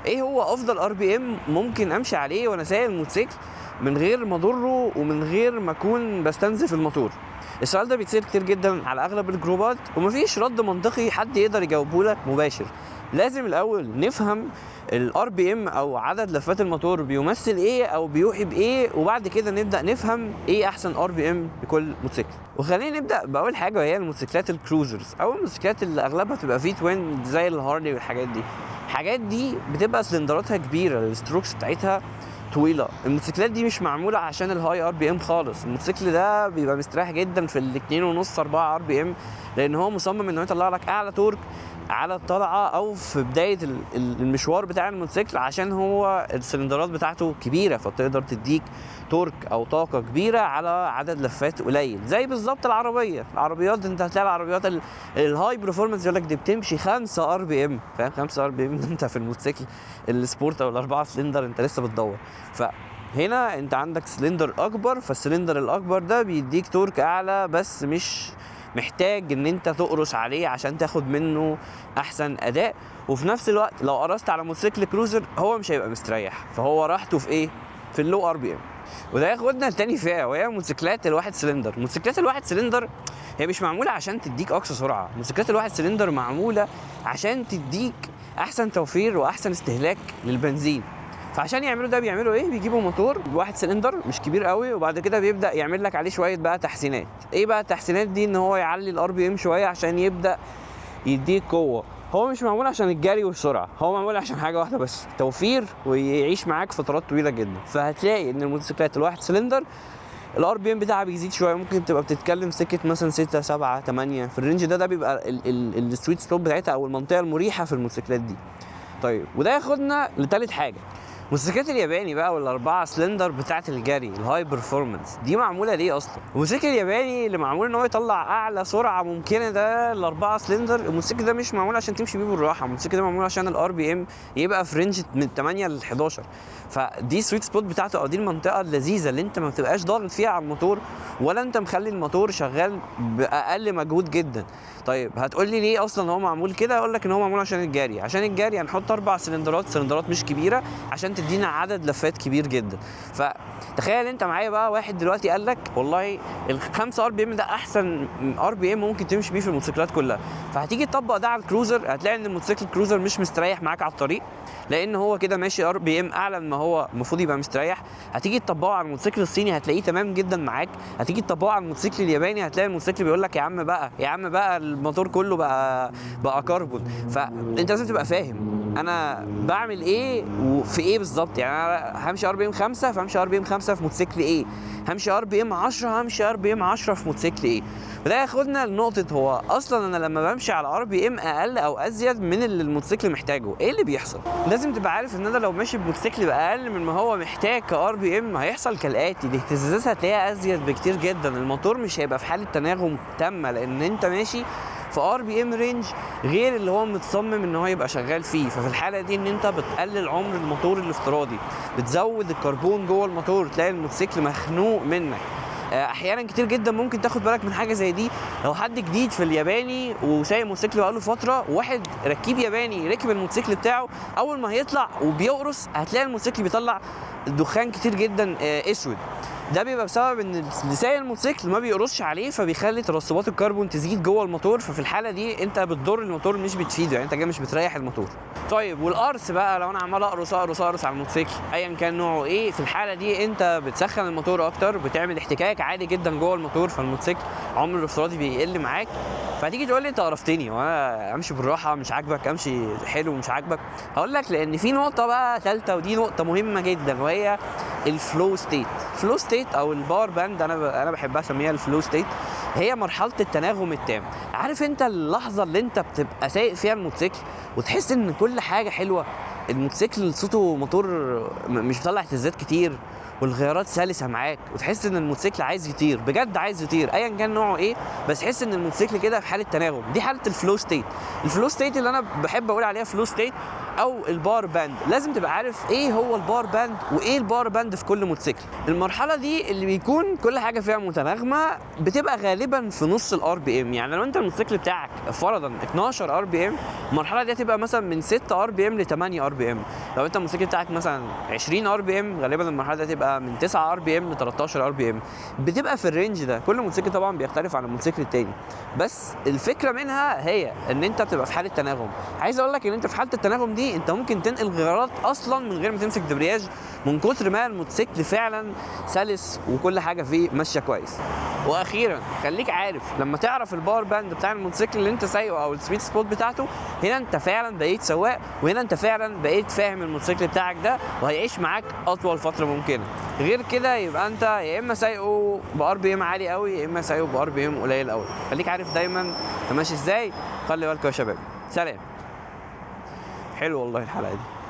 ايه هو افضل ار بي ام ممكن امشي عليه وانا سايق الموتوسيكل من غير ما اضره ومن غير ما اكون بستنزف الموتور؟ السؤال ده بيتصير كتير جدا على اغلب الجروبات ومفيش رد منطقي حد يقدر يجاوبه لك مباشر. لازم الاول نفهم الار بي ام او عدد لفات الموتور بيمثل ايه او بيوحي بايه، وبعد كده نبدا نفهم ايه احسن ار بي ام لكل موتوسيكل. وخلينا نبدا باول حاجه وهي الموتوسيكلات الكروزرز او الموتوسيكلات اللي اغلبها تبقى في توين زي الهارلي والحاجات دي. الحاجات دي بتبقى سلندراتها كبيره، الستروكس بتاعتها طويله. الموتوسيكلات دي مش معموله عشان الهاي ار بي ام خالص. الموتوسيكل ده بيبقى مستريح جدا في ال 2.5 4 ار بي ام، لان هو مصمم انه يطلع لك اعلى تورك على الطلعه او في بدايه المشوار بتاع الموتوسيكل، عشان هو السلندرات بتاعته كبيره فبتقدر تديك تورك او طاقه كبيره على عدد لفات قليل. زي بالظبط العربيات انت هتلاقي العربيات الهاي برفورمانس يقول لك دي بتمشي 5 ار بي ام، فاهم؟ 5 ار بي ام انت في الموتوسيكل السبورت او الاربعه سلندر انت لسه بتدور. فهنا انت عندك سلندر اكبر، فالسلندر الاكبر ده بيديك تورك اعلى، بس مش محتاج ان انت تقرص عليه عشان تاخد منه احسن اداء. وفي نفس الوقت لو قرصت على موتوسيكل كروزر هو مش هيبقى مستريح، فهو راحته في ايه؟ في اللو ار بي ام. وده ياخدنا لتاني فئه وهي موتوسيكلات الواحد سلندر. موتوسيكلات الواحد سلندر هي مش معموله عشان تديك اقصى سرعه، موتوسيكلات الواحد سلندر معموله عشان تديك احسن توفير واحسن استهلاك للبنزين. فعشان يعملوا ده بيعملوا ايه؟ بيجيبوا موتور واحد سلندر مش كبير قوي، وبعد كده بيبدا يعمل لك عليه شويه بقى تحسينات. ايه بقى التحسينات دي؟ ان هو يعلي الار بي ام شويه عشان يبدا يديك قوه. هو مش معمول عشان الجري والسرعه، هو معمول عشان حاجه واحده بس، توفير، ويعيش معاك فترات طويله جدا. فهتلاقي ان الموتوسيكلات الواحد سلندر الار بي ام بتاعها بيزيد شويه، ممكن تبقى بتتكلم سكه مثلا 6 7 8 في الرينج ده بيبقى السويت سلوب بتاعتها او المنطقه المريحه في الموتوسيكلات دي. طيب وده ياخدنا لثالث حاجه، الموتوسيكلات الياباني بقى والاربعه سلندر بتاعه الجري الهاي برفورمانس دي معموله ليه اصلا؟ الموتوسيكل الياباني اللي معمول ان هو يطلع اعلى سرعه ممكنه ده الاربعه سلندر. الموتوسيكل ده مش معمول عشان تمشي بيه بالراحه، الموتوسيكل ده معمول عشان الار بي ام يبقى في رينج من 8 ل 11. فدي سويت سبوت بتاعته او دي المنطقه اللذيذه اللي انت ما بتبقاش ضاغط فيها على الموتور ولا انت مخلي الموتور شغال باقل مجهود جدا. طيب هتقول لي ليه اصلا هو معمول كده؟ اقول لك ان هو معمول عشان الجري. عشان الجري هنحط 4 سلندرات مش كبيره عشان تدينا عدد لفات كبير جدا. فتخيل انت معايا بقى واحد دلوقتي قال لك والله ال5 ار بي ام ده احسن ار بي ام ممكن تمشي بيه في الموتوسيكلات كلها. فهتيجي تطبق ده على الكروزر، هتلاقي ان الموتوسيكل الكروزر مش مستريح معاك على الطريق، لان هو كده ماشي ار بي ام اعلى ما هو المفروض يبقى مستريح. هتيجي تطبقه على الموتوسيكل الصيني هتلاقيه تمام جدا معاك. هتيجي تطبقه على الموتوسيكل الياباني هتلاقي الموتوسيكل بيقول لك يا عم بقى الموتور كله بقى كربون. فانت لازم تبقى فاهم انا بعمل ايه وفي ايه بالظبط. يعني انا همشي ار بي ام 5 فهمشي ار بي ام 5 في موتوسيكل ايه، همشي ار بي ام 10 همشي ار بي ام 10 في موتوسيكل ايه. وده ياخدنا لنقطه، هو اصلا انا لما بمشي على ار بي ام اقل او ازيد من اللي الموتوسيكل محتاجه ايه اللي بيحصل؟ لازم تبقى عارف ان انا لو ماشي بموتوسيكل باقل من ما هو محتاج كار بي ام هيحصل كالاتي، الاهتزازات هتلاقيها ازيد بكتير جدا، الموتور مش هيبقى في حاله تناغم تامه لان انت ماشي في ار بي ام رينج غير اللي هو متصمم ان هو يبقى شغال فيه. ففي الحاله دي ان انت بتقلل عمر الموتور الافتراضي، بتزود الكربون جوه الموتور، تلاقي الموتوسيكل مخنوق منك. احيانا كتير جدا ممكن تاخد بالك من حاجه زي دي لو حد جديد في الياباني وسايق موتوسيكل بقاله فتره، واحد ركيب ياباني ركب الموتوسيكل بتاعه، اول ما هيطلع وبيقرص هتلاقي الموتوسيكل بيطلع دخان كتير جدا اسود. ده بيبقى بسبب ان اللي سايق الموتوسيكل ما بيقرصش عليه، فبيخلي ترسبات الكربون تزيد جوه الموتور. ففي الحاله دي انت بتضر الموتور مش بتفيده، يعني انت جاي مش بتريح الموتور. طيب والقرص بقى، لو انا عمال اقرص على الموتوسيكل ايا كان نوعه ايه، في الحاله دي انت بتسخن الموتور اكتر، بتعمل احتكاك عادي جدا جوه الموتور، فالموتوسيكل عمره الافتراضي بيقل معاك. فهتيجي تقول لي انت قرفتني وانا امشي بالراحه مش عاجبك، امشي حلو مش عاجبك. هقول لك لان في نقطه بقى ثالثه ودي نقطه مهمه جدا وهي الفلو ستيت. الفلو ستيت او الباور باند انا بحبها اسميها الفلو ستيت، هي مرحله التناغم التام. عارف انت اللحظه اللي انت بتبقى سايق فيها الموتوسيكل وتحس ان كل حاجه حلوه، الموتوسيكل صوته موتور مش بيطلع اهتزازات كتير والغيارات سلسه معاك، وتحس ان الموتوسيكل عايز يطير بجد، عايز يطير ايا كان نوعه ايه، بس تحس ان الموتوسيكل كده في حاله تناغم. دي حاله الفلو ستيت. الفلو ستيت اللي انا بحب اقول عليها فلو ستيت او البار باند. لازم تبقى عارف ايه هو البار باند وايه البار باند في كل موتوسيكل. المرحله دي اللي بيكون كل حاجه فيها متناغمه بتبقى غالبا في نص الار بي ام. يعني لو انت الموتوسيكل بتاعك فرضا 12 ار بي ام، المرحله دي هتبقى مثلا من 6 ار بي ام ل 8 ار بي ام. لو انت الموتوسيكل بتاعك مثلا 20 ار بي ام، غالبا المرحله دي هتبقى من 9 ار بي ام ل 13 ار بي ام. بتبقى في الرينج ده. كل موتوسيكل طبعا بيختلف عن الموتوسيكل التاني، بس الفكره منها هي ان انت بتبقى في حاله تناغم. عايز اقول لك ان انت في حاله التناغم دي انت ممكن تنقل غيارات اصلا من غير ما تمسك دبرياج، من كتر ما الموتوسيكل فعلا سلس وكل حاجه فيه ماشيه كويس. واخيرا خليك عارف لما تعرف الباور باند بتاع الموتوسيكل اللي انت سايقه او السويت سبوت بتاعته، هنا انت فعلا بقيت سواق، وهنا انت فعلا بقيت فاهم الموتوسيكل بتاعك ده وهيعيش معاك اطول فتره ممكنه. غير كده يبقى انت يا اما سايقه بار بي ام عالي قوي يا اما سايقه بار بي ام قليل قوي. خليك عارف دايما انت ماشي ازاي. خلي بالكم يا شباب. سلام. حلو والله الحلقه دي.